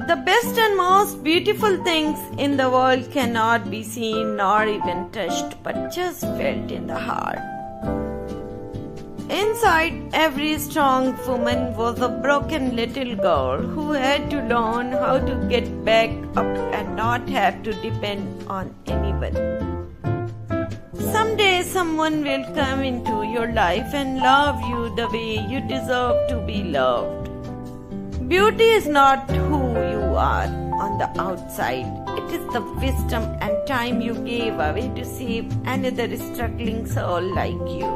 The best and most beautiful things in the world cannot be seen nor even touched, but just felt in the heart. Inside every strong woman was a broken little girl who had to learn how to get back up and not have to depend on anyone. Someday someone will come into your life and love you the way you deserve to be loved. Beauty is not who you are on the outside. It is the wisdom and time you gave away to save another struggling soul like you.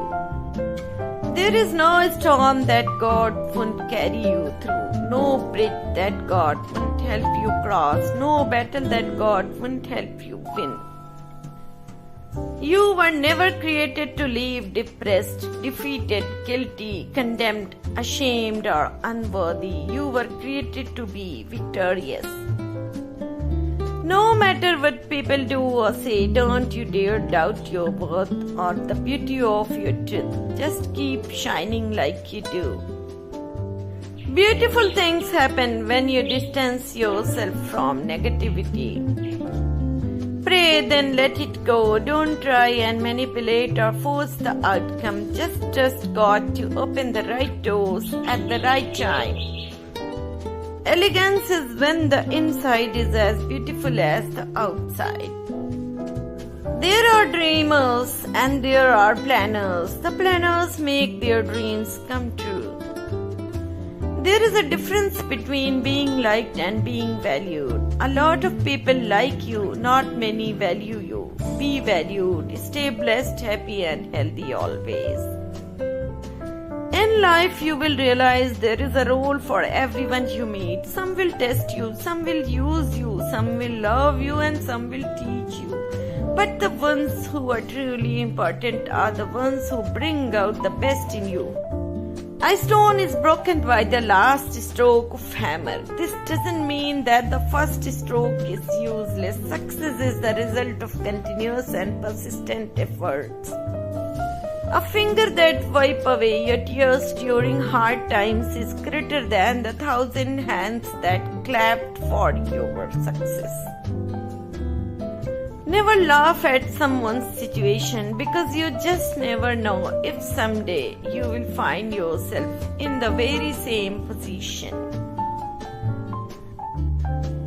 There is no storm that God won't carry you through, no bridge that God won't help you cross, no battle that God won't help you win. You were never created to live depressed, defeated, guilty, condemned, ashamed, or unworthy. You were created to be victorious. No matter what people do or say, don't you dare doubt your worth or the beauty of your truth. Just keep shining like you do. Beautiful things happen when you distance yourself from negativity. Pray, then let it go. Don't try and manipulate or force the outcome. Just trust God to open the right doors at the right time. Elegance is when the inside is as beautiful as the outside. There are dreamers and there are planners. The planners make their dreams come true. There is a difference between being liked and being valued. A lot of people like you, not many value you. Be valued, stay blessed, happy and healthy always. In life you will realize there is a role for everyone you meet. Some will test you, some will use you, some will love you and some will teach you. But the ones who are truly important are the ones who bring out the best in you. A stone is broken by the last stroke of hammer. This doesn't mean that the first stroke is useless. Success is the result of continuous and persistent efforts. A finger that wipes away your tears during hard times is greater than the 1,000 hands that clapped for your success. Never laugh at someone's situation because you just never know if someday you will find yourself in the very same position.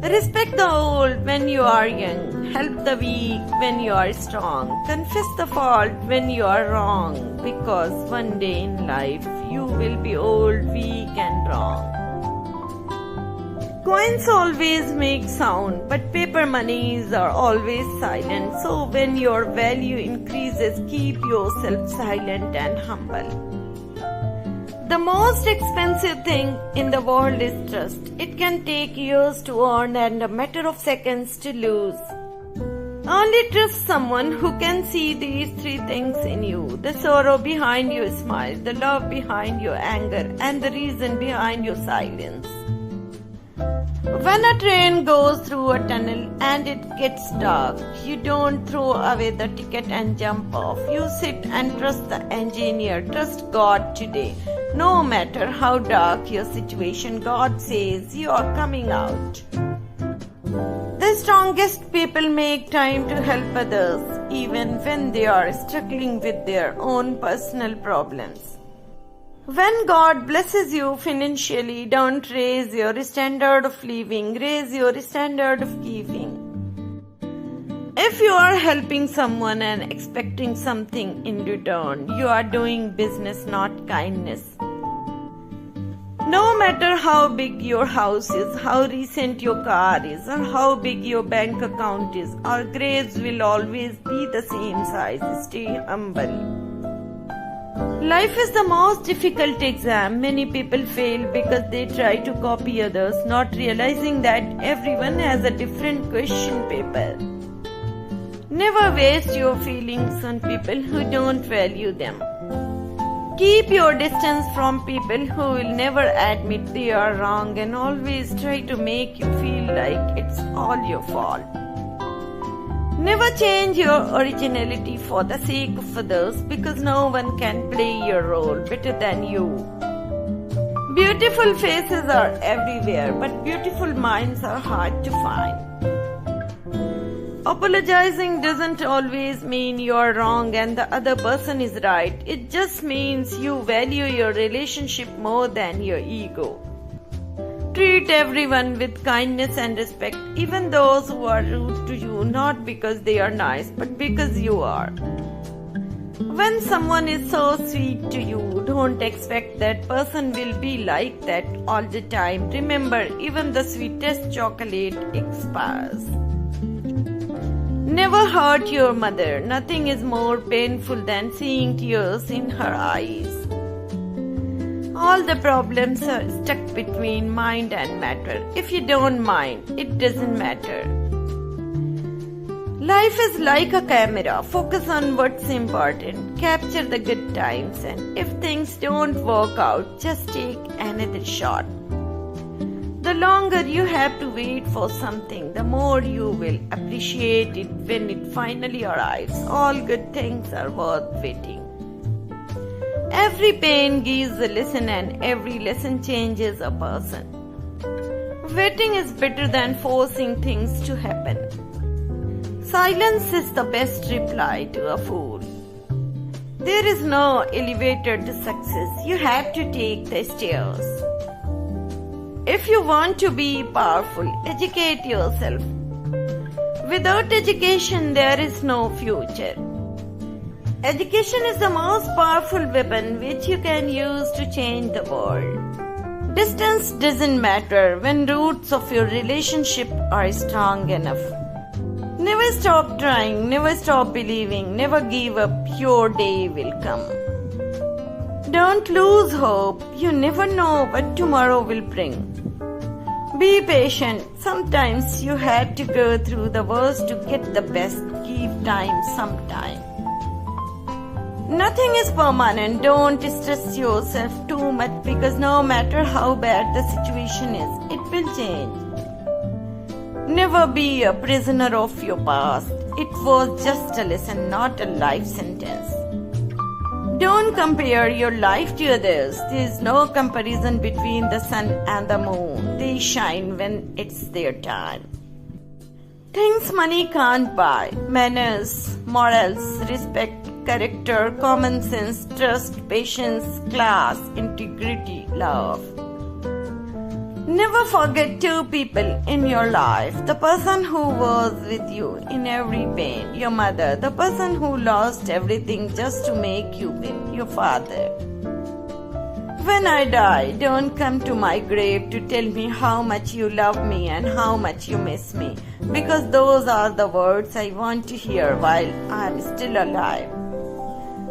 Respect the old when you are young. Help the weak when you are strong. Confess the fault when you are wrong, because one day in life you will be old, weak and wrong. Coins always make sound, but paper monies are always silent. So when your value increases, keep yourself silent and humble. The most expensive thing in the world is trust. It can take years to earn and a matter of seconds to lose. Only trust someone who can see these three things in you: the sorrow behind your smile, the love behind your anger, and the reason behind your silence. When a train goes through a tunnel and it gets dark, you don't throw away the ticket and jump off. You sit and trust the engineer. Trust God today. No matter how dark your situation, God says you are coming out. The strongest people make time to help others, even when they are struggling with their own personal problems. When God blesses you financially, don't raise your standard of living, raise your standard of giving. If you are helping someone and expecting something in return, you are doing business, not kindness. No matter how big your house is, how recent your car is, or how big your bank account is, our graves will always be the same size. Stay humble. Life is the most difficult exam. Many people fail because they try to copy others, not realizing that everyone has a different question paper. Never waste your feelings on people who don't value them. Keep your distance from people who will never admit they are wrong and always try to make you feel like it's all your fault. Never change your originality for the sake of others, because no one can play your role better than you. Beautiful faces are everywhere, but beautiful minds are hard to find. Apologizing doesn't always mean you're wrong and the other person is right. It just means you value your relationship more than your ego. Treat everyone with kindness and respect, even those who are rude to you, not because they are nice, but because you are. When someone is so sweet to you, don't expect that person will be like that all the time. Remember, even the sweetest chocolate expires. Never hurt your mother. Nothing is more painful than seeing tears in her eyes. All the problems are stuck between mind and matter. If you don't mind, it doesn't matter. Life is like a camera. Focus on what's important. Capture the good times, and if things don't work out, just take another shot. The longer you have to wait for something, the more you will appreciate it when it finally arrives. All good things are worth waiting. Every pain gives a lesson, and every lesson changes a person. Waiting is better than forcing things to happen. Silence is the best reply to a fool. There is no elevator to success. You have to take the stairs. If you want to be powerful, educate yourself. Without education, there is no future. Education is the most powerful weapon which you can use to change the world. Distance doesn't matter when roots of your relationship are strong enough. Never stop trying, never stop believing, never give up. Your day will come. Don't lose hope. You never know what tomorrow will bring. Be patient. Sometimes you have to go through the worst to get the best. Give time some time. Nothing is permanent. Don't stress yourself too much because no matter how bad the situation is, it will change. Never be a prisoner of your past. It was just a lesson, not a life sentence. Don't compare your life to others. There is no comparison between the sun and the moon. They shine when it's their time. Things money can't buy: manners, morals, respect, character, common sense, trust, patience, class, integrity, love. Never forget two people in your life. The person who was with you in every pain, your mother. The person who lost everything just to make you win, your father. When I die, don't come to my grave to tell me how much you love me and how much you miss me, because those are the words I want to hear while I am still alive.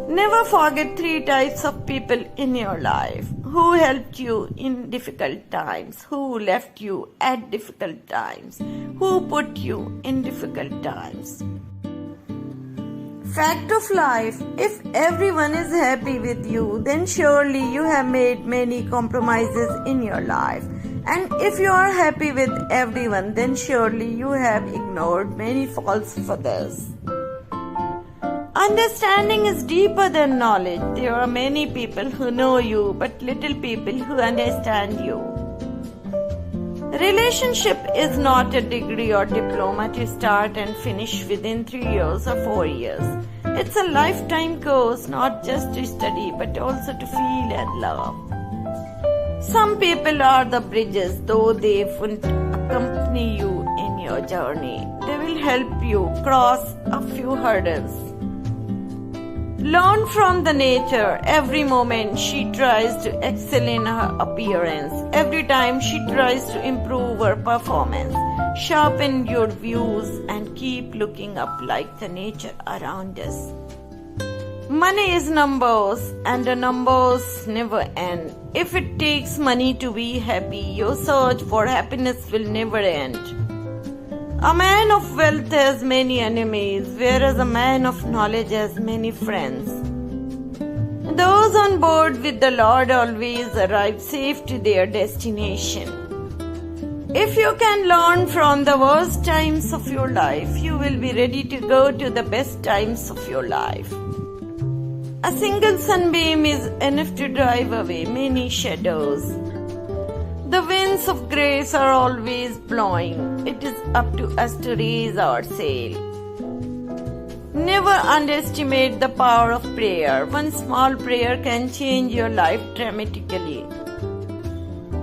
Never forget three types of people in your life: who helped you in difficult times, who left you at difficult times, who put you in difficult times. Fact of life: if everyone is happy with you, then surely you have made many compromises in your life. And if you are happy with everyone, then surely you have ignored many faults of others. Understanding is deeper than knowledge. There are many people who know you, but little people who understand you. Relationship is not a degree or diploma to start and finish within 3 years or 4 years. It's a lifetime course, not just to study, but also to feel and love. Some people are the bridges, though they won't accompany you in your journey. They will help you cross a few hurdles. Learn from the nature. Every moment she tries to excel in her appearance. Every time she tries to improve her performance. Sharpen your views and keep looking up like the nature around us. Money is numbers, and the numbers never end. If it takes money to be happy, your search for happiness will never end. A man of wealth has many enemies, whereas a man of knowledge has many friends. Those on board with the Lord always arrive safe to their destination. If you can learn from the worst times of your life, you will be ready to go to the best times of your life. A single sunbeam is enough to drive away many shadows. The winds of grace are always blowing. It is up to us to raise our sail. Never underestimate the power of prayer. One small prayer can change your life dramatically.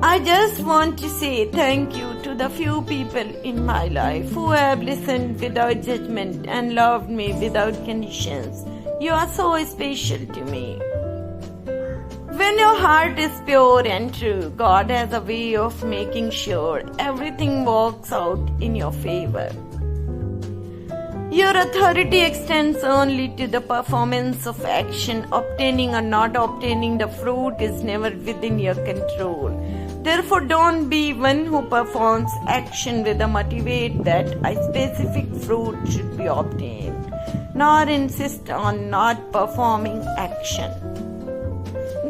I just want to say thank you to the few people in my life who have listened without judgment and loved me without conditions. You are so special to me. When your heart is pure and true, God has a way of making sure everything works out in your favor. Your authority extends only to the performance of action. Obtaining or not obtaining the fruit is never within your control. Therefore, don't be one who performs action with a motivate that a specific fruit should be obtained, nor insist on not performing action.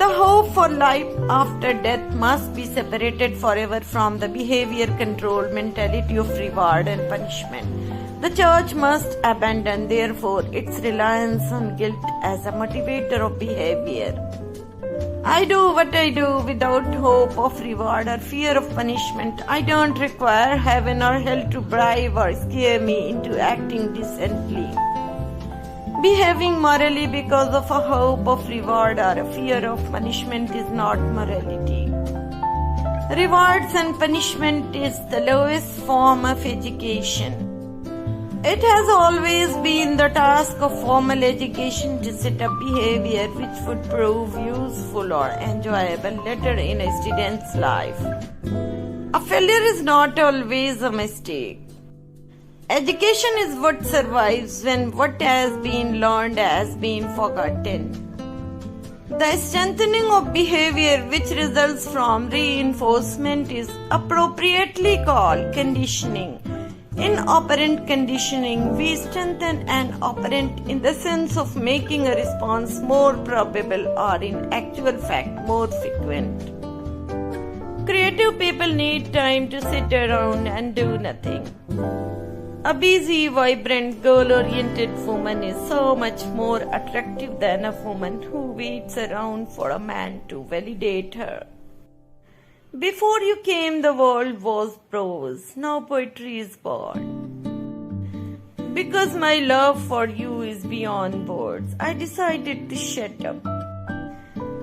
The hope for life after death must be separated forever from the behavior control mentality of reward and punishment. The church must abandon, therefore, its reliance on guilt as a motivator of behavior. I do what I do without hope of reward or fear of punishment. I don't require heaven or hell to bribe or scare me into acting decently. Behaving morally because of a hope of reward or a fear of punishment is not morality. Rewards and punishment is the lowest form of education. It has always been the task of formal education to set up behavior which would prove useful or enjoyable later in a student's life. A failure is not always a mistake. Education is what survives when what has been learned has been forgotten. The strengthening of behavior which results from reinforcement is appropriately called conditioning. In operant conditioning, we strengthen an operant in the sense of making a response more probable or in actual fact more frequent. Creative people need time to sit around and do nothing. A busy, vibrant, goal-oriented woman is so much more attractive than a woman who waits around for a man to validate her. Before you came, the world was prose. Now poetry is born. Because my love for you is beyond words, I decided to shut up.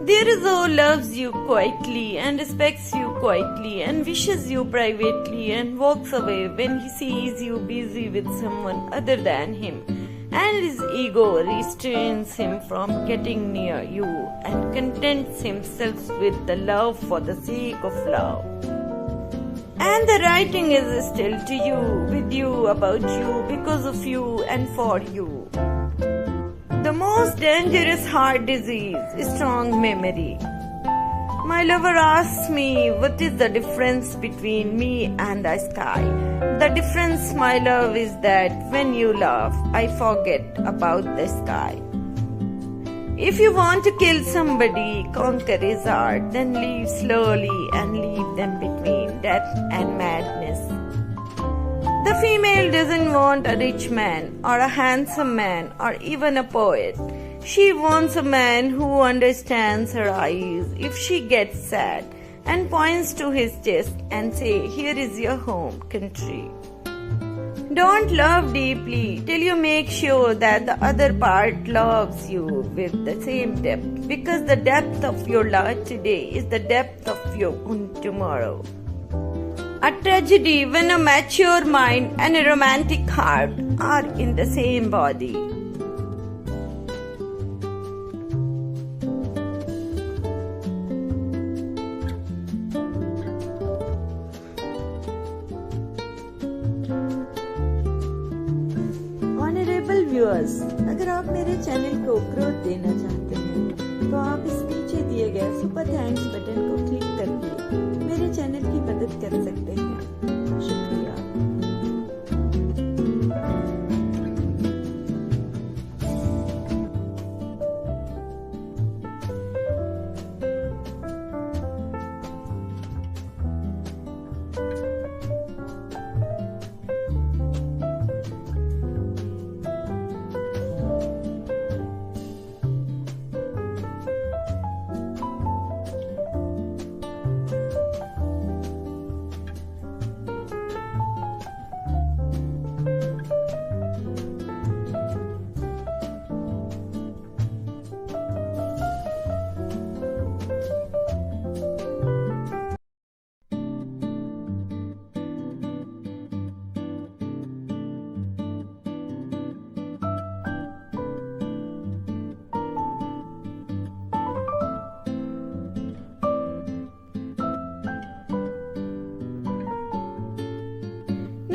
There is who loves you quietly and respects you quietly and wishes you privately and walks away when he sees you busy with someone other than him, and his ego restrains him from getting near you and contents himself with the love for the sake of love. And the writing is still to you, with you, about you, because of you and for you. The most dangerous heart disease is strong memory. My lover asks me what is the difference between me and the sky. The difference, my love, is that when you laugh, I forget about the sky. If you want to kill somebody, conquer his heart, then leave slowly and leave them between death and madness. The female doesn't want a rich man or a handsome man or even a poet. She wants a man who understands her eyes if she gets sad and points to his chest and say, "Here is your home country." Don't love deeply till you make sure that the other part loves you with the same depth, because the depth of your love today is the depth of your own tomorrow. A tragedy when a mature mind and a romantic heart are in the same body. Honourable viewers, अगर आप मेरे channel को growth देना चाहते हैं तो आप इस नीचे दिए गए सुपर थैंक्स बटन को क्लिक करके मेरे चैनल की मदद कर सकते हैं। शुक्रिया।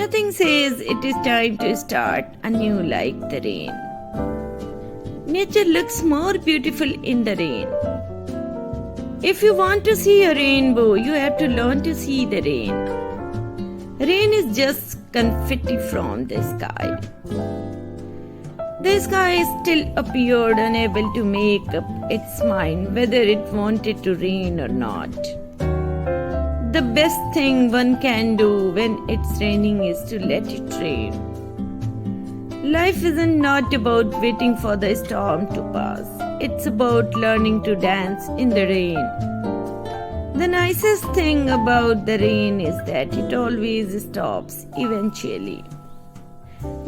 Nothing says it is time to start anew like the rain. Nature looks more beautiful in the rain. If you want to see a rainbow, you have to learn to see the rain. Rain is just confetti from the sky. The sky still appeared unable to make up its mind whether it wanted to rain or not. The best thing one can do when it's raining is to let it rain. Life isn't not about waiting for the storm to pass. It's about learning to dance in the rain. The nicest thing about the rain is that it always stops eventually.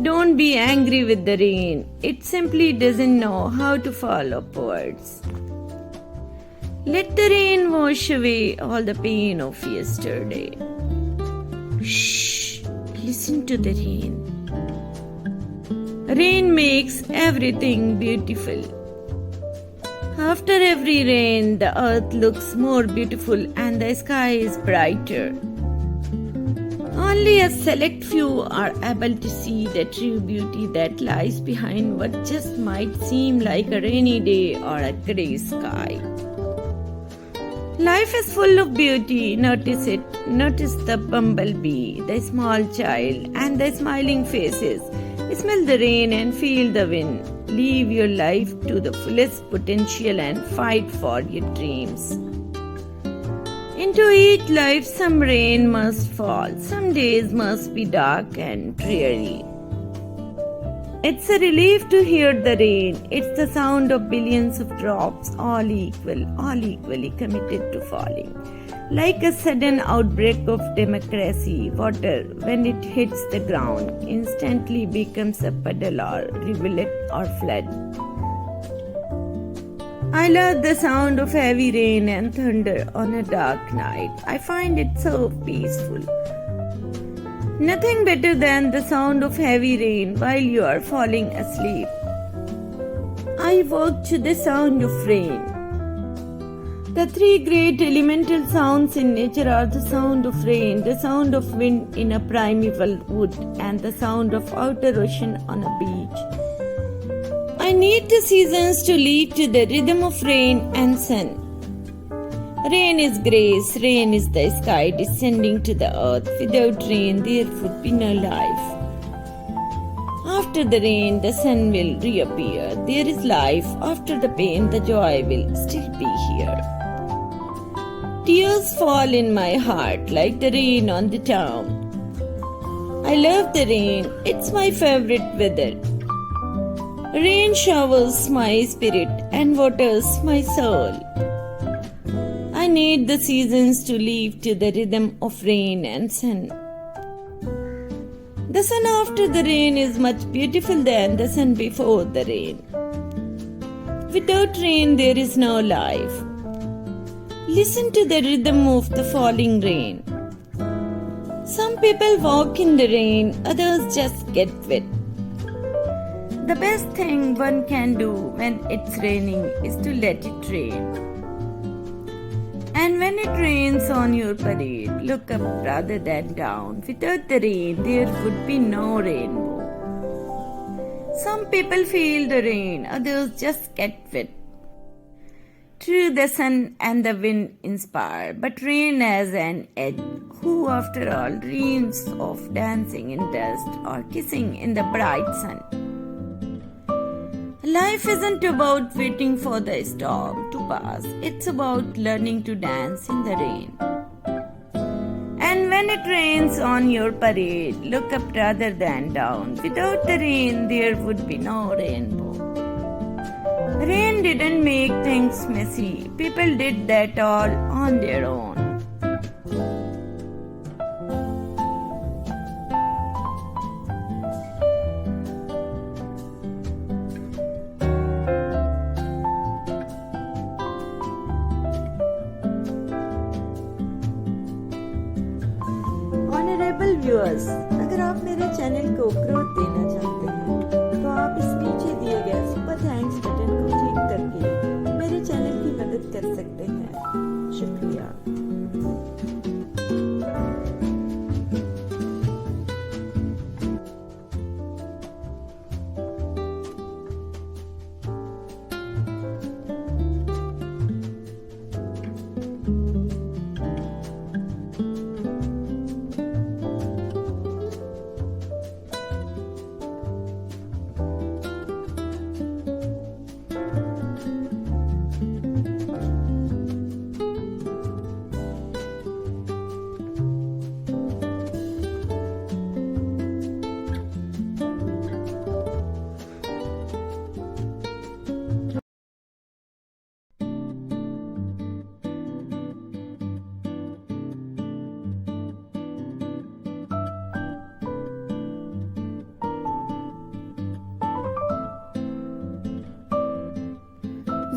Don't be angry with the rain. It simply doesn't know how to fall upwards. Let the rain wash away all the pain of yesterday. Shh, listen to the rain. Rain makes everything beautiful. After every rain, the earth looks more beautiful and the sky is brighter. Only a select few are able to see the true beauty that lies behind what just might seem like a rainy day or a grey sky. Life is full of beauty. Notice it. Notice the bumblebee, the small child, and the smiling faces. Smell the rain and feel the wind. Live your life to the fullest potential and fight for your dreams. Into each life, some rain must fall. Some days must be dark and dreary. It's a relief to hear the rain. It's the sound of billions of drops, all equally committed to falling. Like a sudden outbreak of democracy, water, when it hits the ground, instantly becomes a puddle or rivulet or flood. I love the sound of heavy rain and thunder on a dark night. I find it so peaceful. Nothing better than the sound of heavy rain while you are falling asleep. I woke to the sound of rain. The three great elemental sounds in nature are the sound of rain, the sound of wind in a primeval wood, and the sound of outer ocean on a beach. I need the seasons to lead to the rhythm of rain and sun. Rain is grace, rain is the sky descending to the earth. Without rain, there would be no life. After the rain, the sun will reappear. There is life. After the pain, the joy will still be here. Tears fall in my heart like the rain on the town. I love the rain. It's my favorite weather. Rain showers my spirit and waters my soul. I need the seasons to live to the rhythm of rain and sun. The sun after the rain is much beautiful than the sun before the rain. Without rain, there is no life. Listen to the rhythm of the falling rain. Some people walk in the rain, others just get wet. The best thing one can do when it's raining is to let it rain. And when it rains on your parade, look up rather than down. Without the rain, there would be no rainbow. Some people feel the rain, others just get wet. True, the sun and the wind inspire, but rain has an edge. Who, after all, dreams of dancing in dust or kissing in the bright sun? Life isn't about waiting for the storm to pass. It's about learning to dance in the rain. And when it rains on your parade, look up rather than down. Without the rain, there would be no rainbow. Rain didn't make things messy. People did that all on their own. Honorable viewers, अगर आप मेरे channel को growth देना चाहते हैं तो आप इस नीचे दिए गए सुपर थैंक्स बटन को क्लिक करके मेरे चैनल की मदद कर सकते हैं। शुक्रिया।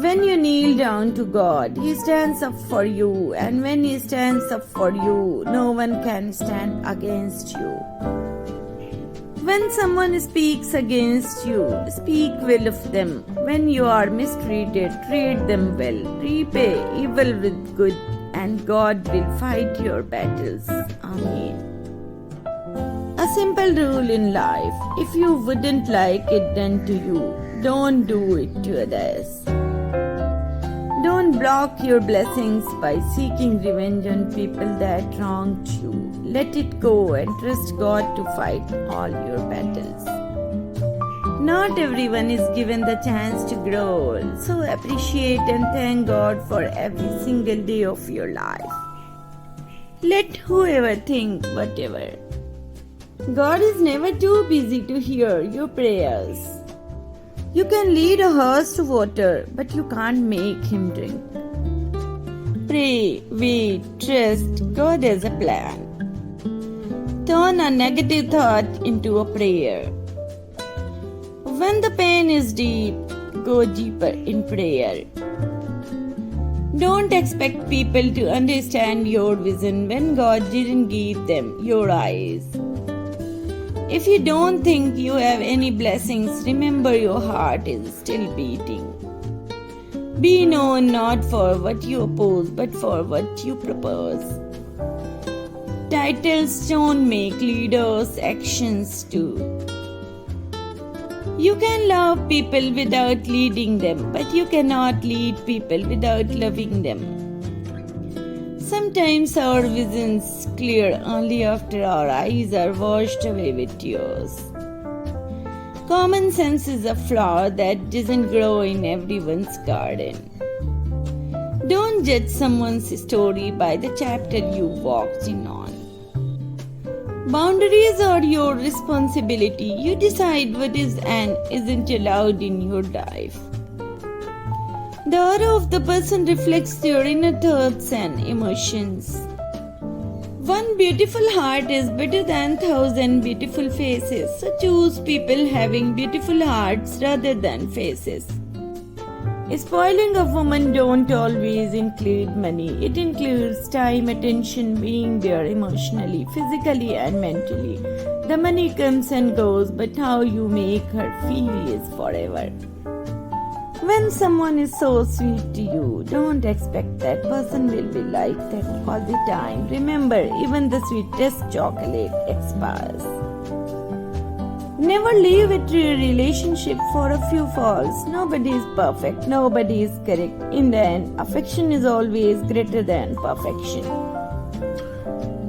When you kneel down to God, He stands up for you, and when He stands up for you, no one can stand against you. When someone speaks against you, speak well of them. When you are mistreated, treat them well. Repay evil with good, and God will fight your battles. Amen. A simple rule in life: if you wouldn't like it done to you, don't do it to others. Don't block your blessings by seeking revenge on people that wronged you. Let it go and trust God to fight all your battles. Not everyone is given the chance to grow, so appreciate and thank God for every single day of your life. Let whoever think whatever. God is never too busy to hear your prayers. You can lead a horse to water, but you can't make him drink. Pray, wait, trust. God has a plan. Turn a negative thought into a prayer. When the pain is deep, go deeper in prayer. Don't expect people to understand your vision when God didn't give them your eyes. If you don't think you have any blessings, remember your heart is still beating. Be known not for what you oppose, but for what you propose. Titles don't make leaders, actions do. You can love people without leading them, but you cannot lead people without loving them. Sometimes our vision's clear only after our eyes are washed away with tears. Common sense is a flower that doesn't grow in everyone's garden. Don't judge someone's story by the chapter you walked in on. Boundaries are your responsibility. You decide what is and isn't allowed in your life. The aura of the person reflects your inner thoughts and emotions. One beautiful heart is better than 1,000 beautiful faces, so choose people having beautiful hearts rather than faces. Spoiling a woman don't always include money. It includes time, attention, being there emotionally, physically and mentally. The money comes and goes, but how you make her feel is forever. When someone is so sweet to you, don't expect that person will be like that all the time. Remember, even the sweetest chocolate expires. Never leave a true relationship for a few falls. Nobody is perfect, nobody is correct. In the end, affection is always greater than perfection.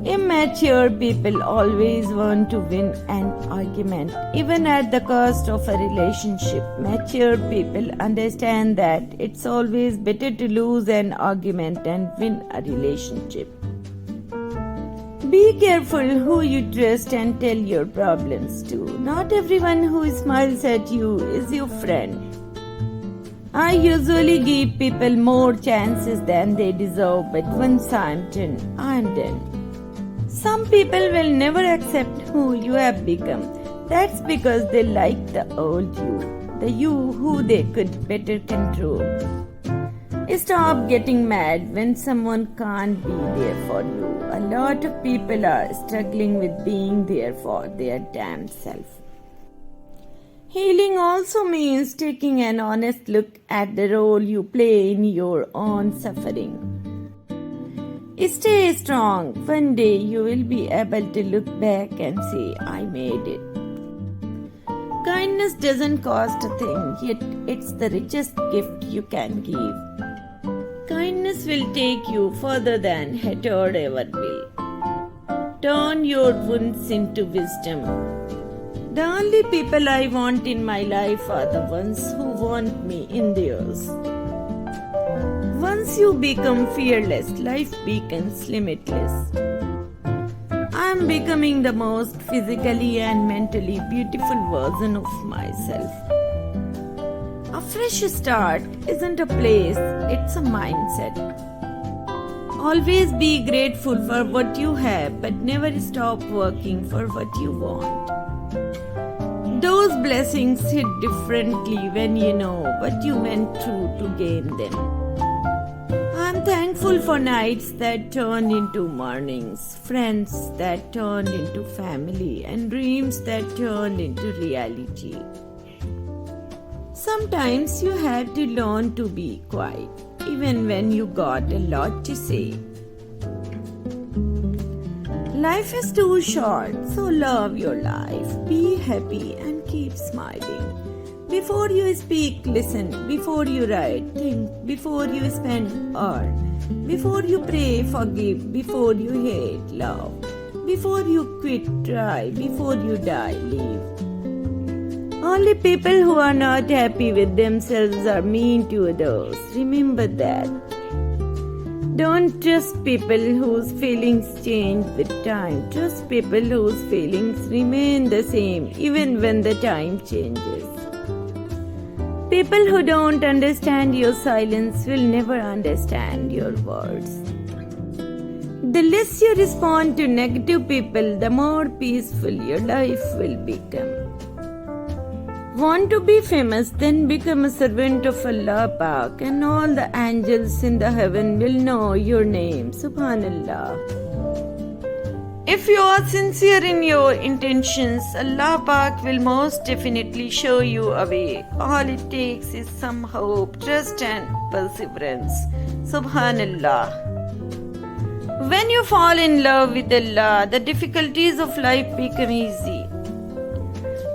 Immature people always want to win an argument, even at the cost of a relationship. Mature people understand that it's always better to lose an argument and win a relationship. Be careful who you trust and tell your problems to. Not everyone who smiles at you is your friend. I usually give people more chances than they deserve, but once I'm done. Some people will never accept who you have become. That's because they like the old you, the you who they could better control. Stop getting mad when someone can't be there for you. A lot of people are struggling with being there for their damn self. Healing also means taking an honest look at the role you play in your own suffering. Stay strong. One day you will be able to look back and say, I made it. Kindness doesn't cost a thing, yet it's the richest gift you can give. Kindness will take you further than hatred ever will. Turn your wounds into wisdom. The only people I want in my life are the ones who want me in theirs. Once you become fearless, life becomes limitless. I am becoming the most physically and mentally beautiful version of myself. A fresh start isn't a place, it's a mindset. Always be grateful for what you have, but never stop working for what you want. Those blessings hit differently when you know what you went through to gain them. I'm thankful for nights that turned into mornings, friends that turned into family, and dreams that turned into reality. Sometimes you had to learn to be quiet, even when you got a lot to say. Life is too short, so love your life. Be happy and keep smiling. Before you speak, listen. Before you write, think. Before you spend, earn. Before you pray, forgive. Before you hate, love. Before you quit, try. Before you die, leave. Only people who are not happy with themselves are mean to others. Remember that. Don't trust people whose feelings change with time. Trust people whose feelings remain the same even when the time changes. People who don't understand your silence will never understand your words. The less you respond to negative people, the more peaceful your life will become. Want to be famous? Then become a servant of Allah Pak, and all the angels in the heaven will know your name. Subhanallah. If you are sincere in your intentions, Allah Pak will most definitely show you a way. All it takes is some hope, trust and perseverance. Subhanallah. When you fall in love with Allah, the difficulties of life become easy.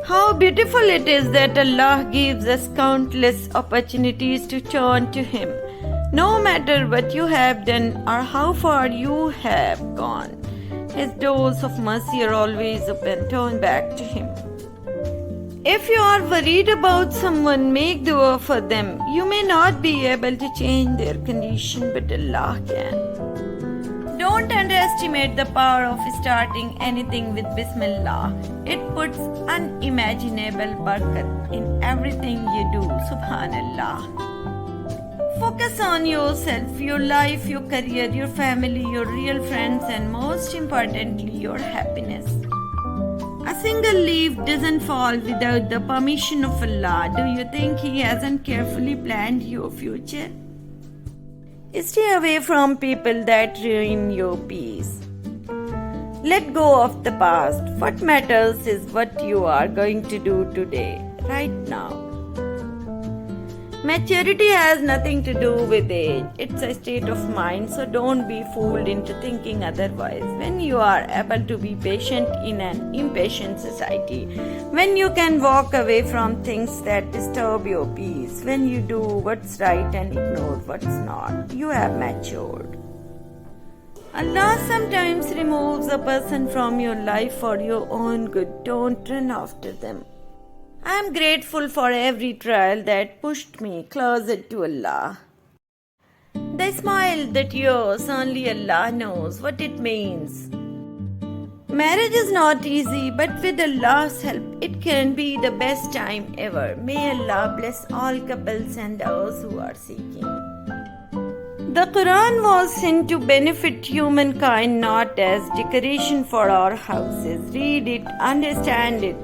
How beautiful it is that Allah gives us countless opportunities to turn to Him. No matter what you have done or how far you have gone, His doors of mercy are always open. Turn back to Him. If you are worried about someone, make dua for them. You may not be able to change their condition, but Allah can. Don't underestimate the power of starting anything with Bismillah. It puts unimaginable barakat in everything you do. Subhanallah. Focus on yourself, your life, your career, your family, your real friends, and most importantly, your happiness. A single leaf doesn't fall without the permission of Allah. Do you think He hasn't carefully planned your future? Stay away from people that ruin your peace. Let go of the past. What matters is what you are going to do today, right now. Maturity has nothing to do with age. It's a state of mind, so don't be fooled into thinking otherwise. When you are able to be patient in an impatient society, when you can walk away from things that disturb your peace, when you do what's right and ignore what's not, you have matured. Allah sometimes removes a person from your life for your own good. Don't run after them. I am grateful for every trial that pushed me closer to Allah. The smile that yours, only Allah knows what it means. Marriage is not easy, but with Allah's help, it can be the best time ever. May Allah bless all couples and those who are seeking. The Quran was sent to benefit humankind, not as decoration for our houses. Read it, understand it.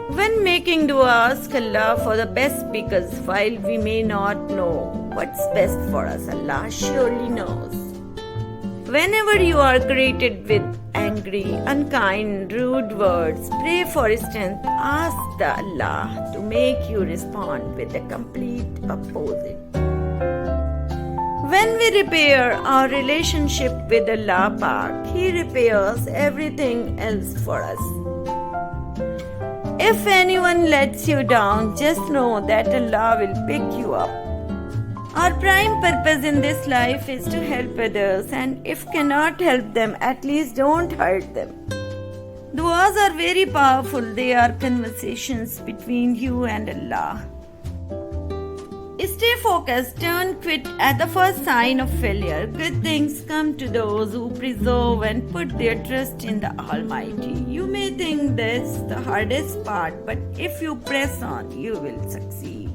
When making dua, ask Allah for the best, because while we may not know what's best for us, Allah surely knows. Whenever you are greeted with angry, unkind, rude words, pray for strength. Ask the Allah to make you respond with the complete opposite. When we repair our relationship with Allah Pak, He repairs everything else for us. If anyone lets you down, just know that Allah will pick you up. Our prime purpose in this life is to help others, and if cannot help them, at least don't hurt them. Duas are very powerful. They are conversations between you and Allah. Stay focused, don't quit at the first sign of failure. Good things come to those who preserve and put their trust in the Almighty. You may think this the hardest part, but if you press on, you will succeed.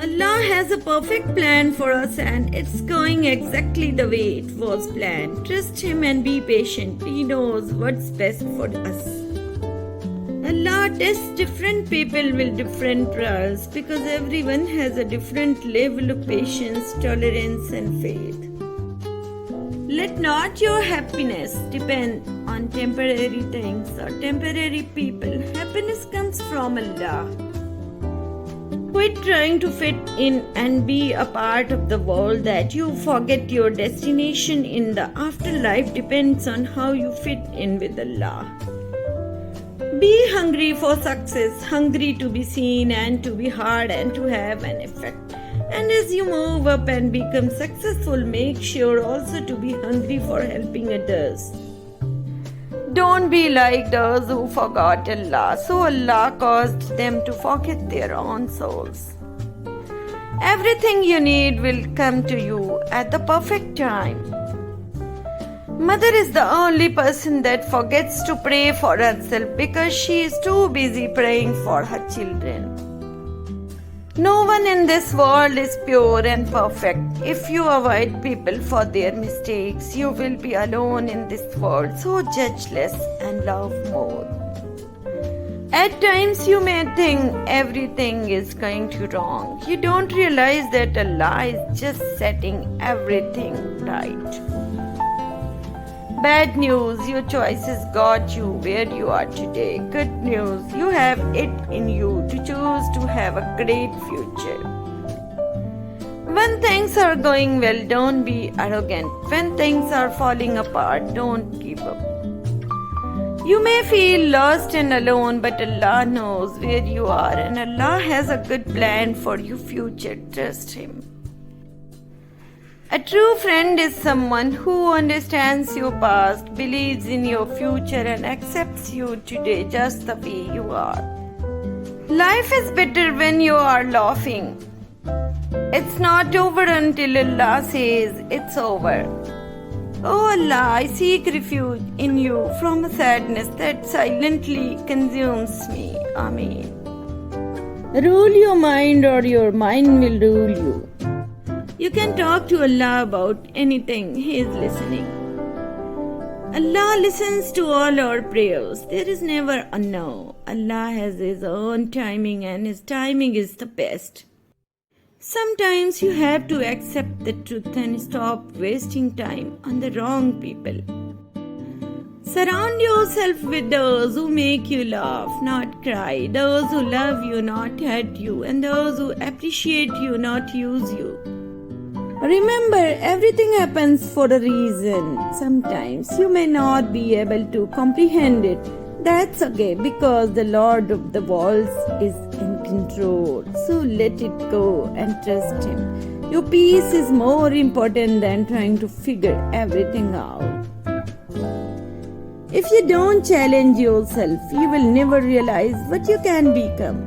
Allah has a perfect plan for us, and it's going exactly the way it was planned. Trust Him and be patient. He knows what's best for us. Allah tests different people with different trials because everyone has a different level of patience, tolerance, and faith. Let not your happiness depend on temporary things or temporary people. Happiness comes from Allah. Quit trying to fit in and be a part of the world that you forget your destination in the afterlife depends on how you fit in with Allah. Be hungry for success, hungry to be seen and to be heard and to have an effect. And as you move up and become successful, make sure also to be hungry for helping others. Don't be like those who forgot Allah, so Allah caused them to forget their own souls. Everything you need will come to you at the perfect time. Mother is the only person that forgets to pray for herself because she is too busy praying for her children. No one in this world is pure and perfect. If you avoid people for their mistakes, you will be alone in this world, so judge less and love more. At times you may think everything is going to wrong. You don't realize that Allah is just setting everything right. Bad news, your choices got you where you are today. Good news, you have it in you to choose to have a great future. When things are going well, don't be arrogant. When things are falling apart, don't give up. You may feel lost and alone, but Allah knows where you are and Allah has a good plan for your future. Trust Him. A true friend is someone who understands your past, believes in your future, and accepts you today just the way you are. Life is better when you are laughing. It's not over until Allah says it's over. Oh Allah, I seek refuge in you from a sadness that silently consumes me. Ameen. Rule your mind or your mind will rule you. You can talk to Allah about anything. He is listening. Allah listens to all our prayers. There is never a no. Allah has His own timing and His timing is the best. Sometimes you have to accept the truth and stop wasting time on the wrong people. Surround yourself with those who make you laugh, not cry, those who love you, not hurt you, and those who appreciate you, not use you. Remember, everything happens for a reason. Sometimes you may not be able to comprehend it. That's okay because the Lord of the worlds is in control. So let it go and trust Him. Your peace is more important than trying to figure everything out. If you don't challenge yourself, you will never realize what you can become.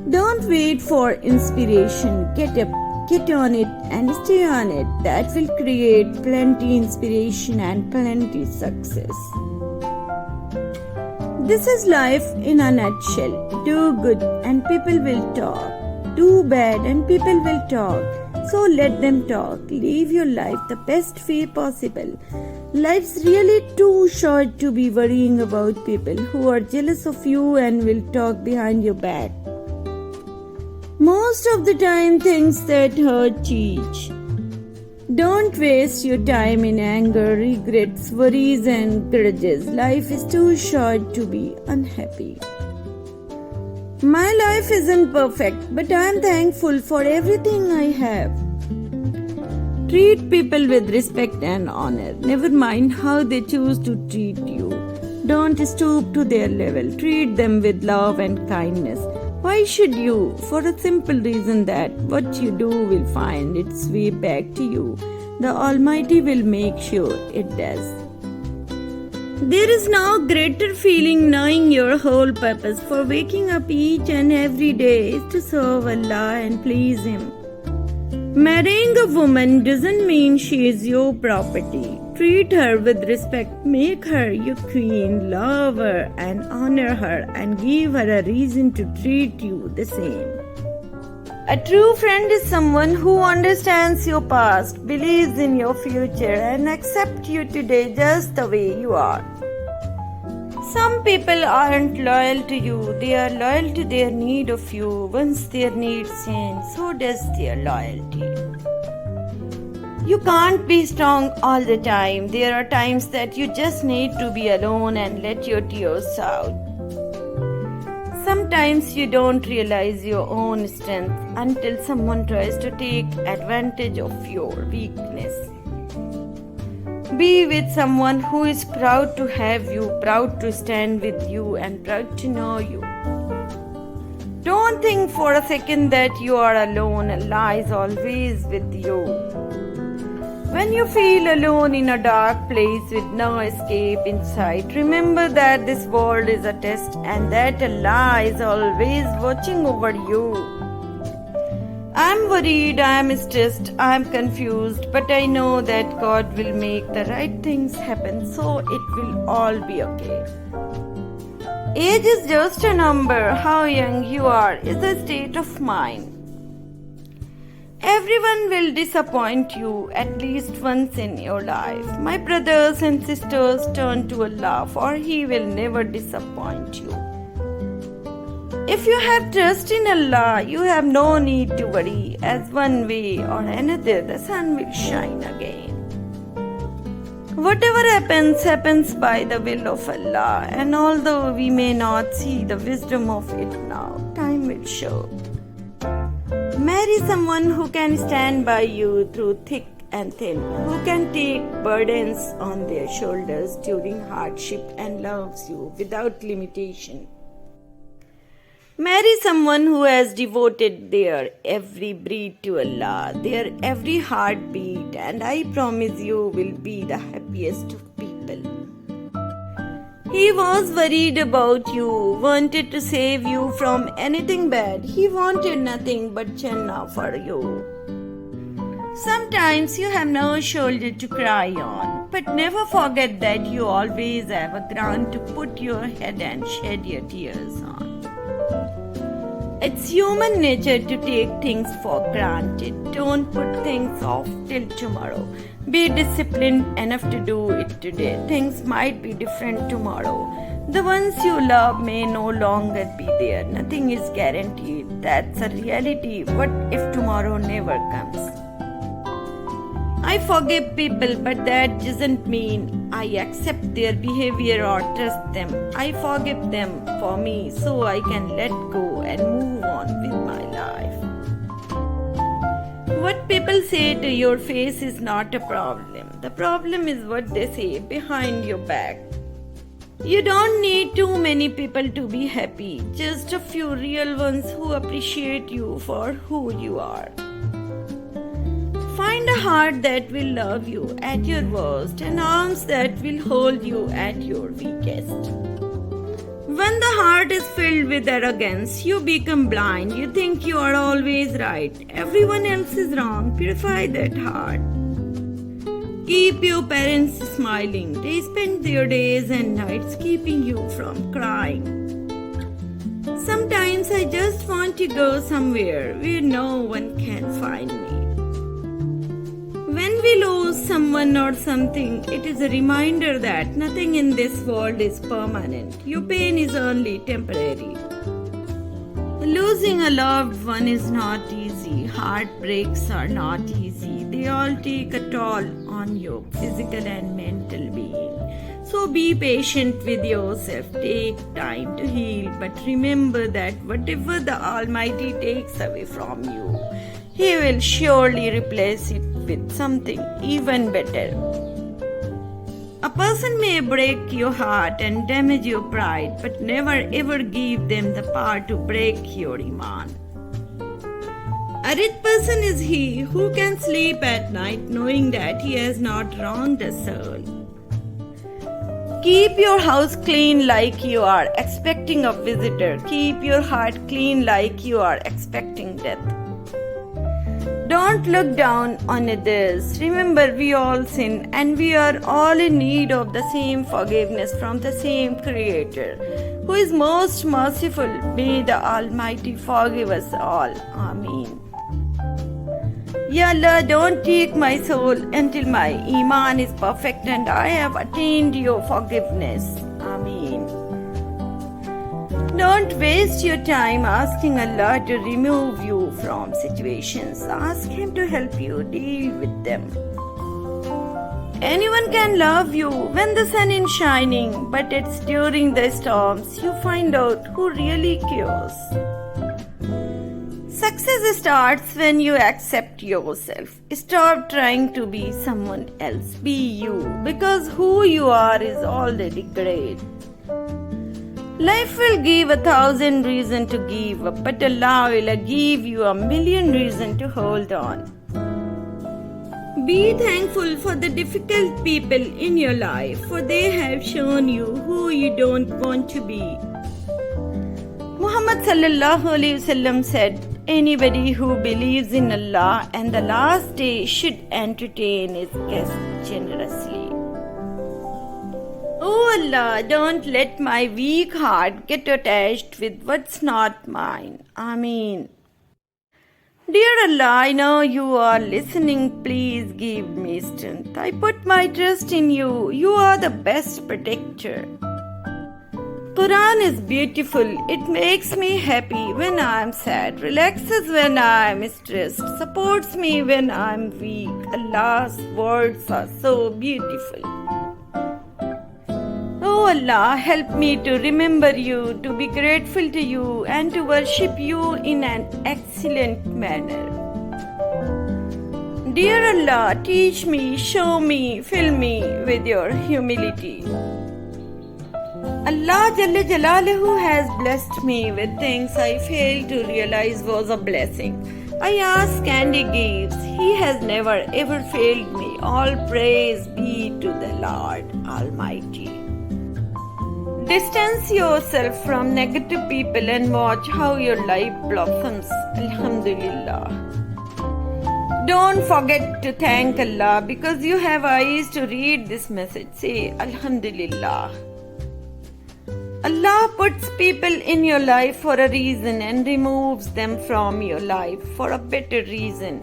Don't wait for inspiration. Get up. Get on it and stay on it. That will create plenty inspiration and plenty success. This is life in a nutshell. Do good and people will talk. Do bad and people will talk. So let them talk. Live your life the best way possible. Life's really too short to be worrying about people who are jealous of you and will talk behind your back. Most of the time, things that hurt teach. Don't waste your time in anger, regrets, worries, and grudges. Life is too short to be unhappy. My life isn't perfect, but I am thankful for everything I have. Treat people with respect and honor. Never mind how they choose to treat you. Don't stoop to their level. Treat them with love and kindness. Why should you? For a simple reason that what you do will find its way back to you. The Almighty will make sure it does. There is no greater feeling knowing your whole purpose for waking up each and every day is to serve Allah and please Him. Marrying a woman doesn't mean she is your property. Treat her with respect, make her your queen, love her and honor her and give her a reason to treat you the same. A true friend is someone who understands your past, believes in your future and accepts you today just the way you are. Some people aren't loyal to you, they are loyal to their need of you. Once their needs change, so does their loyalty. You can't be strong all the time. There are times that you just need to be alone and let your tears out. Sometimes you don't realize your own strength until someone tries to take advantage of your weakness. Be with someone who is proud to have you, proud to stand with you, and proud to know you. Don't think for a second that you are alone. Allah is always with you. When you feel alone in a dark place with no escape in sight, remember that this world is a test and that Allah is always watching over you. I'm worried, I'm stressed, I'm confused, but I know that God will make the right things happen, so it will all be okay. Age is just a number. How young you are is a state of mind. Everyone will disappoint you at least once in your life. My brothers and sisters, turn to Allah, for He will never disappoint you. If you have trust in Allah, you have no need to worry, as one way or another the sun will shine again. Whatever happens, happens by the will of Allah, and although we may not see the wisdom of it now, time will show. Marry someone who can stand by you through thick and thin, who can take burdens on their shoulders during hardship and loves you without limitation. Marry someone who has devoted their every breath to Allah, their every heartbeat, and I promise you will be the happiest of people. He was worried about you, wanted to save you from anything bad. He wanted nothing but Jannah for you. Sometimes you have no shoulder to cry on, but never forget that you always have a ground to put your head and shed your tears on. It's human nature to take things for granted. Don't put things off till tomorrow. Be disciplined enough to do it today. Things might be different tomorrow. The ones you love may no longer be there. Nothing is guaranteed. That's a reality. What if tomorrow never comes? I forgive people, but that doesn't mean I accept their behavior or trust them. I forgive them for me so I can let go and move on with my life. What people say to your face is not a problem. The problem is what they say behind your back. You don't need too many people to be happy, just a few real ones who appreciate you for who you are. Find a heart that will love you at your worst and arms that will hold you at your weakest. When the heart is filled with arrogance, you become blind. You think you are always right. Everyone else is wrong. Purify that heart. Keep your parents smiling. They spend their days and nights keeping you from crying. Sometimes I just want to go somewhere where no one can find me. When we lose someone or something, it is a reminder that nothing in this world is permanent. Your pain is only temporary. Losing a loved one is not easy. Heartbreaks are not easy. They all take a toll on your physical and mental being. So be patient with yourself. Take time to heal. But remember that whatever the Almighty takes away from you, He will surely replace it with something even better. A person may break your heart and damage your pride, but never ever give them the power to break your iman. A rich person is he who can sleep at night knowing that he has not wronged a soul. Keep your house clean like you are expecting a visitor. Keep your heart clean like you are expecting death. Don't look down on others. Remember, we all sin and we are all in need of the same forgiveness from the same Creator, who is most merciful. May the Almighty forgive us all. Ameen. Ya Allah, don't take my soul until my Iman is perfect and I have attained your forgiveness. Ameen. Don't waste your time asking Allah to remove you from situations. Ask Him to help you deal with them. Anyone can love you when the sun is shining, but it's during the storms you find out who really cares. Success starts when you accept yourself. Stop trying to be someone else. Be you, because who you are is already great. Life will give 1,000 reasons to give up, but Allah will give you 1,000,000 reasons to hold on. Be thankful for the difficult people in your life, for they have shown you who you don't want to be. Muhammad sallallahu alaihi wasallam said, anybody who believes in Allah and the last day should entertain his guests generously. Oh Allah, don't let my weak heart get attached with what's not mine. Ameen. Dear Allah, I know you are listening. Please give me strength. I put my trust in you. You are the best protector. Quran is beautiful. It makes me happy when I am sad, relaxes when I am stressed, supports me when I am weak. Allah's words are so beautiful. Oh Allah, help me to remember you, to be grateful to you, and to worship you in an excellent manner. Dear Allah, teach me, show me, fill me with your humility. Allah Jalla Jalaluhu has blessed me with things I failed to realize was a blessing. I ask and He gives. He has never ever failed me. All praise be to the Lord Almighty. Distance yourself from negative people and watch how your life blossoms. Alhamdulillah. Don't forget to thank Allah because you have eyes to read this message. Say Alhamdulillah. Allah puts people in your life for a reason and removes them from your life for a better reason.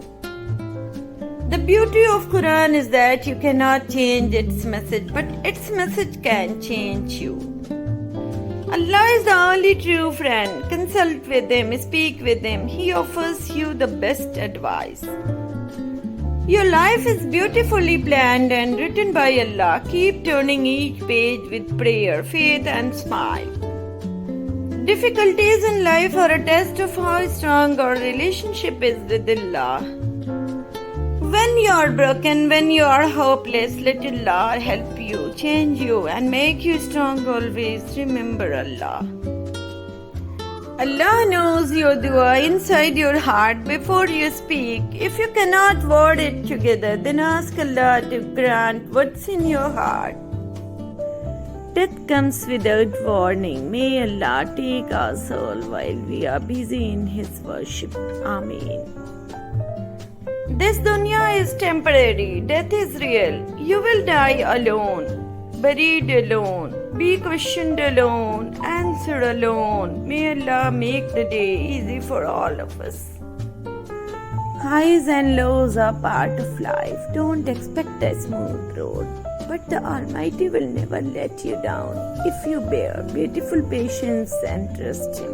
The beauty of Quran is that you cannot change its message, but its message can change you. Allah is the only true friend. Consult with Him, speak with Him. He offers you the best advice. Your life is beautifully planned and written by Allah. Keep turning each page with prayer, faith and smile. Difficulties in life are a test of how strong our relationship is with Allah. When you are broken, when you are hopeless, let Allah help you, change you and make you strong always. Remember Allah. Allah knows your dua inside your heart before you speak. If you cannot word it together, then ask Allah to grant what's in your heart. Death comes without warning. May Allah take our soul while we are busy in His worship. Ameen. This dunya is temporary. Death is real. You will die alone, buried alone, be questioned alone, answered alone. May Allah make the day easy for all of us. Highs and lows are part of life. Don't expect a smooth road, but the Almighty will never let you down if you bear beautiful patience and trust Him.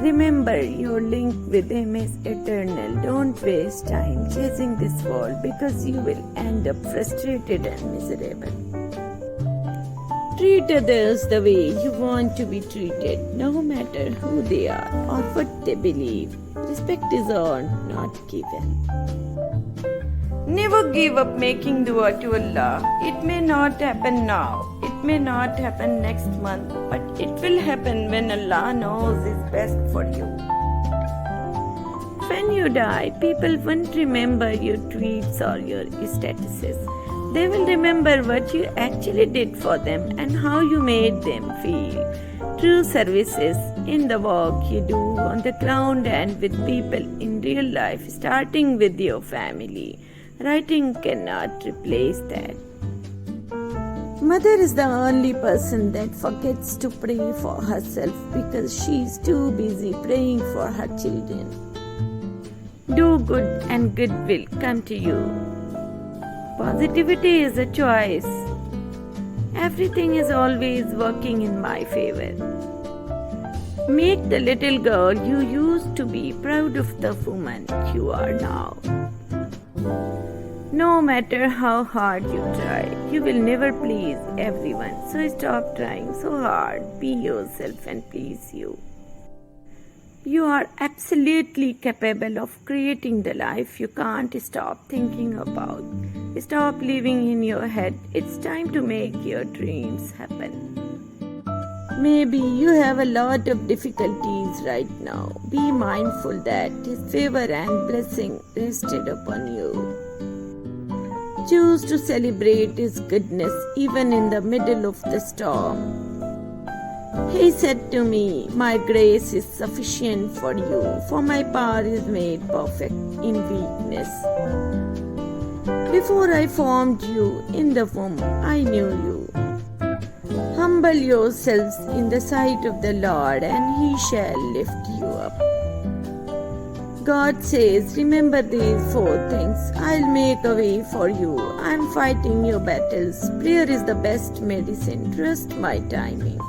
Remember, your link with Him is eternal. Don't waste time chasing this world because you will end up frustrated and miserable. Treat others the way you want to be treated, no matter who they are or what they believe. Respect is earned, not given. Never give up making dua to Allah. It may not happen now, it may not happen next month, but it will happen when Allah knows is best for you. When you die, people won't remember your tweets or your statuses. They will remember what you actually did for them and how you made them feel. True service is in the work you do on the ground and with people in real life, starting with your family. Writing cannot replace that. Mother is the only person that forgets to pray for herself because she is too busy praying for her children. Do good and good will come to you. Positivity is a choice. Everything is always working in my favor. Make the little girl you used to be proud of the woman you are now. No matter how hard you try, you will never please everyone. So stop trying so hard. Be yourself and please you. You are absolutely capable of creating the life you can't stop thinking about. Stop living in your head. It's time to make your dreams happen. Maybe you have a lot of difficulties right now. Be mindful that His favor and blessing rested upon you. Choose to celebrate His goodness even in the middle of the storm. He said to me, "My grace is sufficient for you, for my power is made perfect in weakness." Before I formed you in the womb, I knew you. Humble yourselves in the sight of the Lord, and He shall lift you up. God says, "Remember these 4 things. I'll make a way for you. I'm fighting your battles. Prayer is the best medicine. Trust my timing."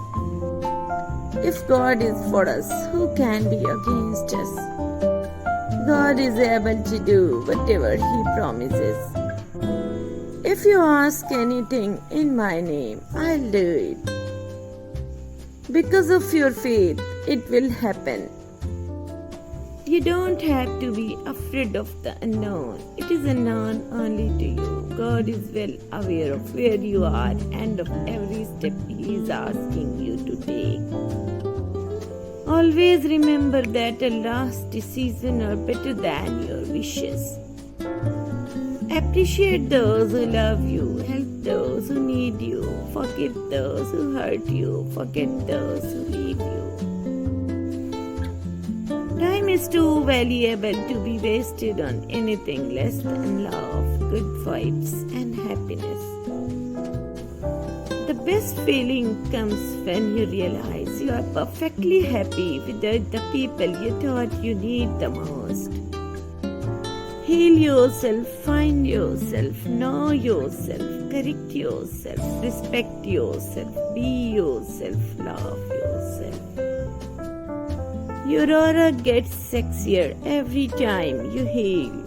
If God is for us, who can be against us? God is able to do whatever He promises. If you ask anything in my name, I'll do it. Because of your faith, it will happen. You don't have to be afraid of the unknown. It is unknown only to you. God is well aware of where you are and of every step He is asking you to take. Always remember that Allah's decisions are better than your wishes. Appreciate those who love you, help those who need you, forgive those who hurt you, forget those who leave you. Time is too valuable to be wasted on anything less than love, good vibes, and happiness. The best feeling comes when you realize you are perfectly happy without the people you thought you need the most. Heal yourself, find yourself, know yourself, correct yourself, respect yourself, be yourself, love yourself. Your aura gets sexier every time you heal.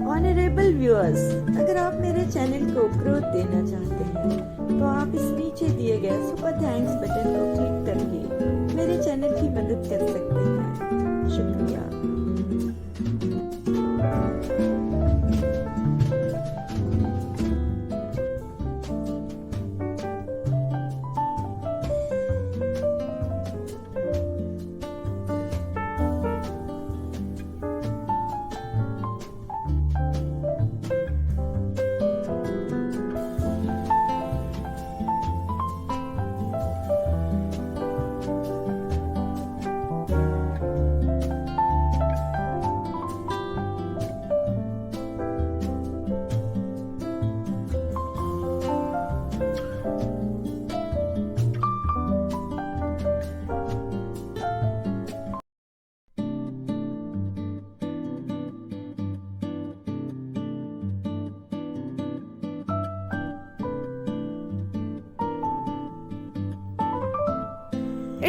Honourable viewers, अगर आप मेरे channel को growth देना चाहते हैं तो आप इस नीचे दिए गए सुपर थैंक्स बटन को क्लिक करके मेरे चैनल की मदद कर सकते हैं। शुक्रिया।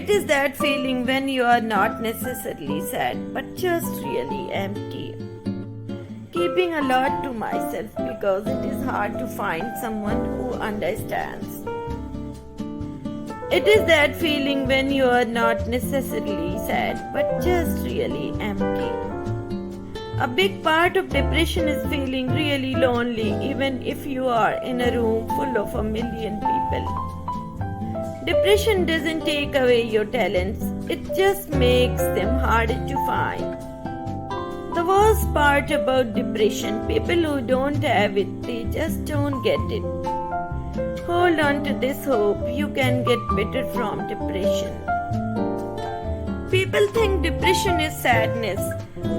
It is that feeling when you are not necessarily sad but just really empty. Keeping a lot to myself because it is hard to find someone who understands. It is that feeling when you are not necessarily sad but just really empty. A big part of depression is feeling really lonely even if you are in a room full of a million people. Depression doesn't take away your talents, it just makes them harder to find. The worst part about depression, people who don't have it, they just don't get it. Hold on to this hope, you can get better from depression. People think depression is sadness,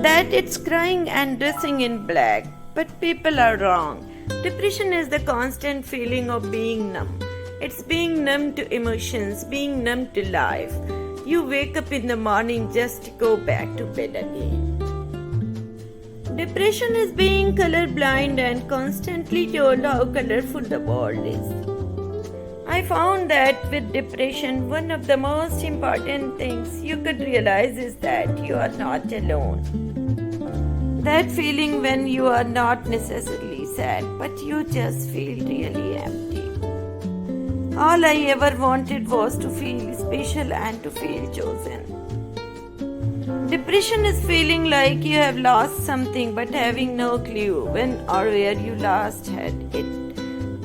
that it's crying and dressing in black, but people are wrong. Depression is the constant feeling of being numb. It's being numb to emotions, being numb to life. You wake up in the morning just to go back to bed again. Depression is being colorblind and constantly told how colorful the world is. I found that with depression, one of the most important things you could realize is that you are not alone. That feeling when you are not necessarily sad, but you just feel really empty. All I ever wanted was to feel special and to feel chosen. Depression is feeling like you have lost something but having no clue when or where you last had it.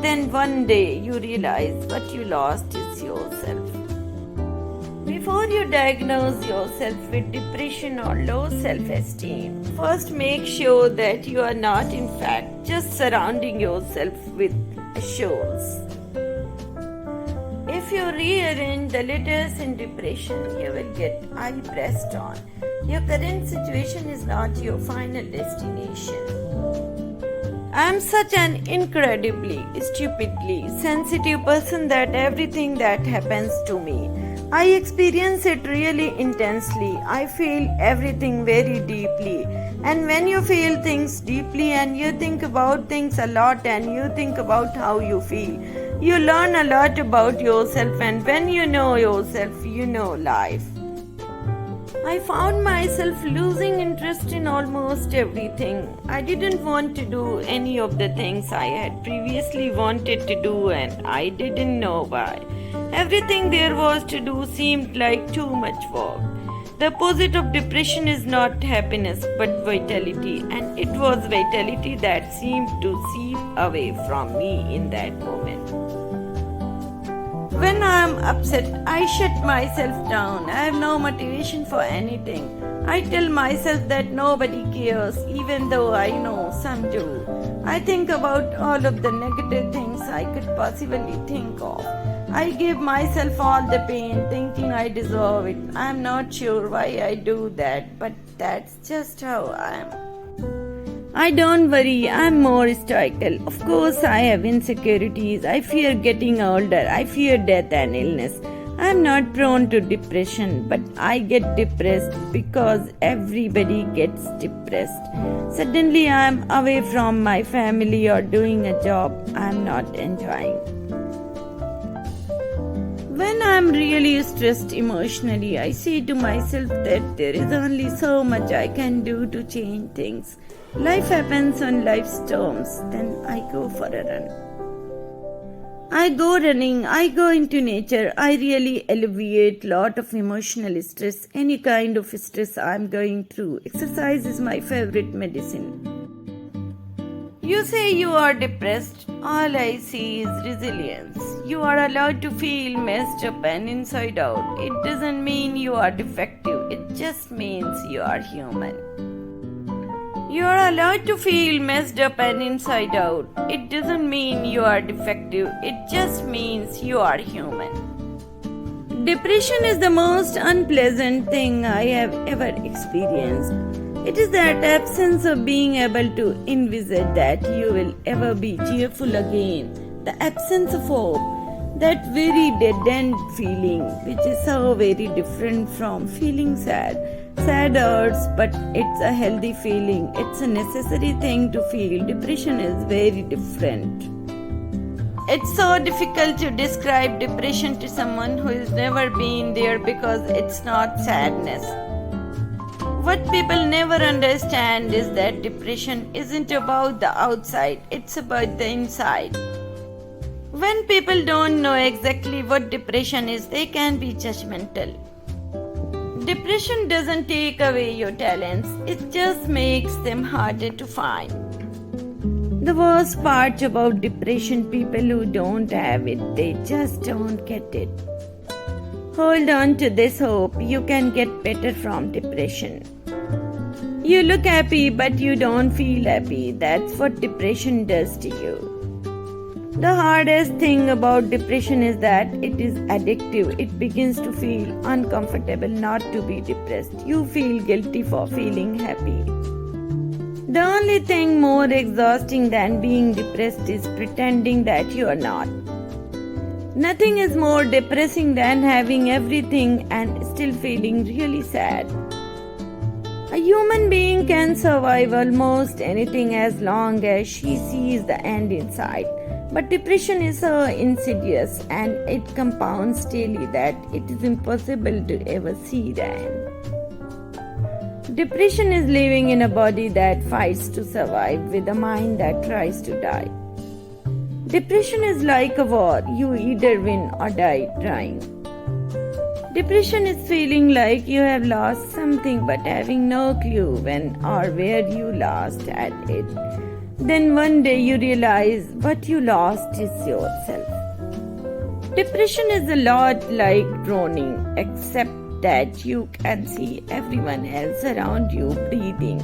Then one day you realize what you lost is yourself. Before you diagnose yourself with depression or low self-esteem, first make sure that you are not in fact just surrounding yourself with assholes. If you rearrange the letters in depression, you will get I pressed on. Your current situation is not your final destination. I am such an incredibly, stupidly sensitive person that everything that happens to me, I experience it really intensely. I feel everything very deeply. And when you feel things deeply and you think about things a lot and you think about how you feel, you learn a lot about yourself, and when you know yourself, you know life. I found myself losing interest in almost everything. I didn't want to do any of the things I had previously wanted to do, and I didn't know why. Everything there was to do seemed like too much work. The opposite of depression is not happiness but vitality, and it was vitality that seemed to seep away from me in that moment. When I am upset, I shut myself down. I have no motivation for anything. I tell myself that nobody cares, even though I know some do. I think about all of the negative things I could possibly think of. I give myself all the pain, thinking I deserve it. I am not sure why I do that, but that's just how I am. I don't worry, I'm more stoical. Of course, I have insecurities. I fear getting older. I fear death and illness. I'm not prone to depression, but I get depressed because everybody gets depressed. Suddenly, I'm away from my family or doing a job I'm not enjoying. When I'm really stressed emotionally, I say to myself that there is only so much I can do to change things. Life happens on life's terms, then I go for a run. I go running, I go into nature, I really alleviate lot of emotional stress, any kind of stress I'm going through. Exercise is my favorite medicine. You say you are depressed, all I see is resilience. You are allowed to feel messed up and inside out. It doesn't mean you are defective, it just means you are human. You are allowed to feel messed up and inside out. It doesn't mean you are defective, it just means you are human. Depression is the most unpleasant thing I have ever experienced. It is that absence of being able to envisage that you will ever be cheerful again, the absence of hope, that very dead-end feeling which is so very different from feeling sad. Sad hurts, but it's a healthy feeling. It's a necessary thing to feel. Depression is very different. It's so difficult to describe depression to someone who has never been there because it's not sadness. What people never understand is that depression isn't about the outside, it's about the inside. When people don't know exactly what depression is, they can be judgmental. Depression doesn't take away your talents, it just makes them harder to find. The worst part about depression, people who don't have it, they just don't get it. Hold on to this hope, you can get better from depression. You look happy but you don't feel happy, that's what depression does to you. The hardest thing about depression is that it is addictive. It begins to feel uncomfortable not to be depressed. You feel guilty for feeling happy. The only thing more exhausting than being depressed is pretending that you are not. Nothing is more depressing than having everything and still feeling really sad. A human being can survive almost anything as long as she sees the end in sight. But depression is so insidious and it compounds daily that it is impossible to ever see the end. Depression is living in a body that fights to survive with a mind that tries to die. Depression is like a war, you either win or die trying. Depression is feeling like you have lost something but having no clue when or where you lost at it. Then one day you realize what you lost is yourself. Depression is a lot like drowning, except that you can see everyone else around you breathing.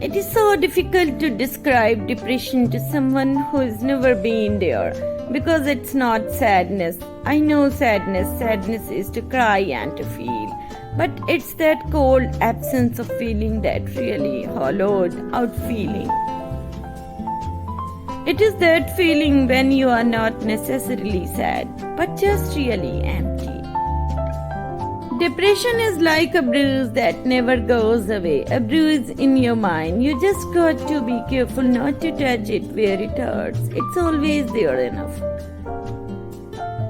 It is so difficult to describe depression to someone who has never been there because it's not sadness. I know sadness. Sadness is to cry and to feel. But it's that cold absence of feeling that really hollowed out feeling. It is that feeling when you are not necessarily sad, but just really empty. Depression is like a bruise that never goes away, a bruise in your mind. You just got to be careful not to touch it where it hurts. It's always there enough.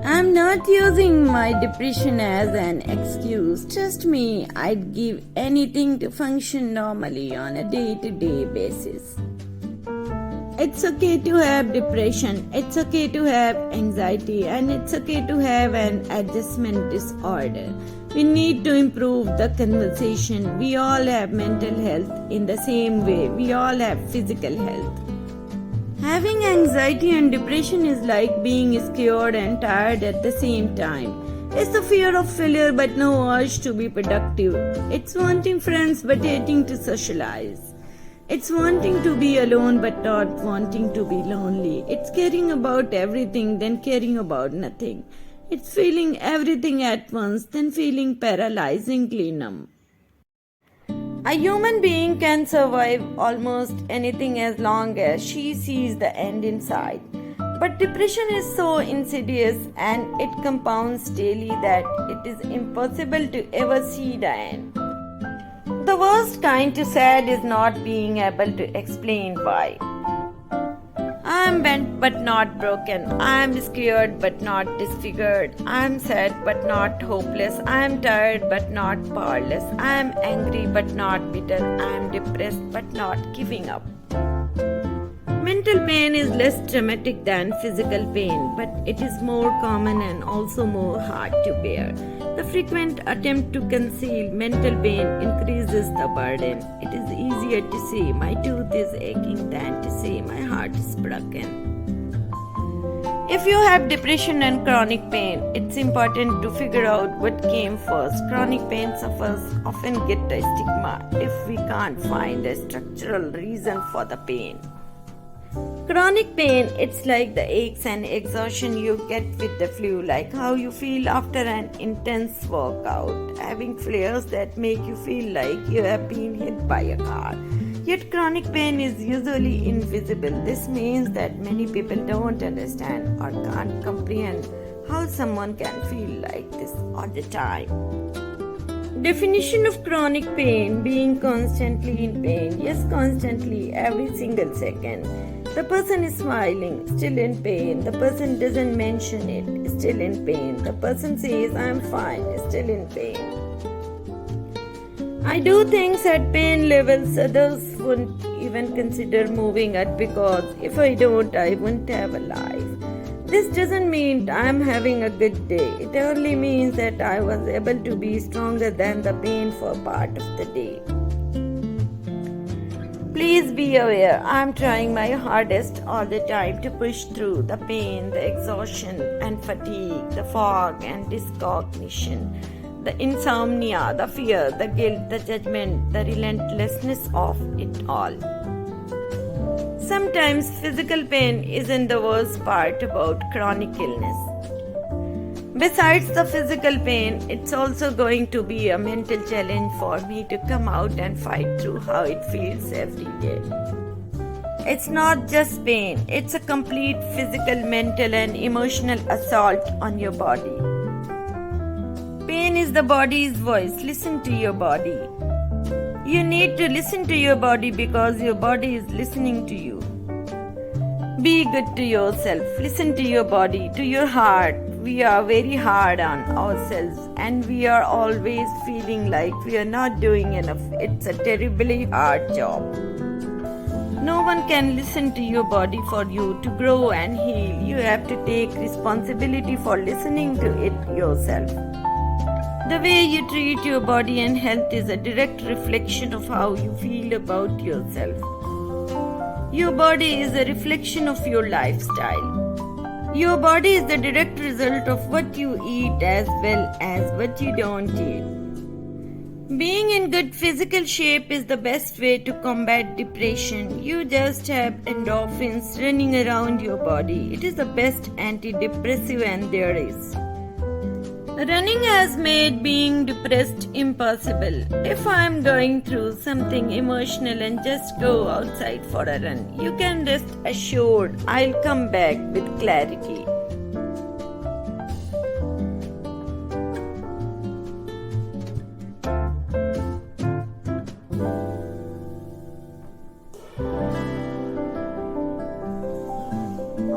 I'm not using my depression as an excuse. Trust me, I'd give anything to function normally on a day-to-day basis. It's okay to have depression, it's okay to have anxiety, and it's okay to have an adjustment disorder. We need to improve the conversation. We all have mental health in the same way we all have physical health. Having anxiety and depression is like being scared and tired at the same time. It's the fear of failure but no urge to be productive. It's wanting friends but hating to socialize. It's wanting to be alone but not wanting to be lonely. It's caring about everything then caring about nothing. It's feeling everything at once then feeling paralyzingly numb. A human being can survive almost anything as long as she sees the end in sight. But depression is so insidious and it compounds daily that it is impossible to ever see the end. The worst kind to sad is not being able to explain why. I am bent but not broken. I am scared but not disfigured. I am sad but not hopeless. I am tired but not powerless. I am angry but not bitter. I am depressed but not giving up. Mental pain is less dramatic than physical pain, but it is more common and also more hard to bear. The frequent attempt to conceal mental pain increases the burden. It is easier to say my tooth is aching than to say my heart is broken. If you have depression and chronic pain, it's important to figure out what came first. Chronic pain sufferers often get a stigma if we can't find a structural reason for the pain. Chronic pain, it's like the aches and exhaustion you get with the flu, like how you feel after an intense workout, having flares that make you feel like you have been hit by a car. Yet chronic pain is usually invisible. This means that many people don't understand or can't comprehend how someone can feel like this all the time. Definition of chronic pain: being constantly in pain. Yes, constantly, every single second. The person is smiling, still in pain. The person doesn't mention it, still in pain. The person says, I'm fine, still in pain. I do things at pain levels others wouldn't even consider moving at because if I don't, I wouldn't have a life. This doesn't mean I'm having a good day. It only means that I was able to be stronger than the pain for part of the day. Please be aware, I'm trying my hardest all the time to push through the pain, the exhaustion and fatigue, the fog and discognition, the insomnia, the fear, the guilt, the judgment, the relentlessness of it all. Sometimes physical pain isn't the worst part about chronic illness. Besides the physical pain, it's also going to be a mental challenge for me to come out and fight through how it feels every day. It's not just pain, it's a complete physical, mental, and emotional assault on your body. Pain is the body's voice. Listen to your body. You need to listen to your body because your body is listening to you. Be good to yourself. Listen to your body, to your heart. We are very hard on ourselves and we are always feeling like we are not doing enough. It's a terribly hard job. No one can listen to your body for you to grow and heal. You have to take responsibility for listening to it yourself. The way you treat your body and health is a direct reflection of how you feel about yourself. Your body is a reflection of your lifestyle. Your body is the direct result of what you eat as well as what you don't eat. Being in good physical shape is the best way to combat depression. You just have endorphins running around your body. It is the best antidepressant and there is. Running has made being depressed impossible. If I am going through something emotional and just go outside for a run, you can rest assured I'll come back with clarity.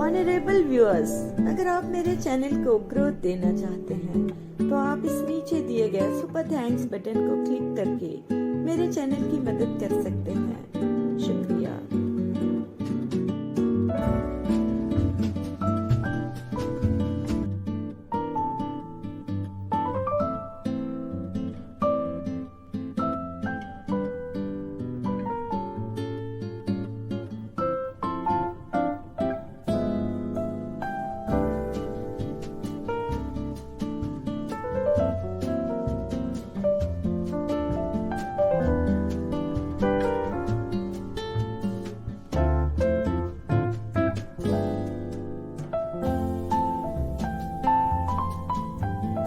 Honourable viewers, अगर आप मेरे channel को growth देना चाहते हैं तो आप इस नीचे दिए गए सुपर थैंक्स बटन को क्लिक करके मेरे चैनल की मदद कर सकते हैं।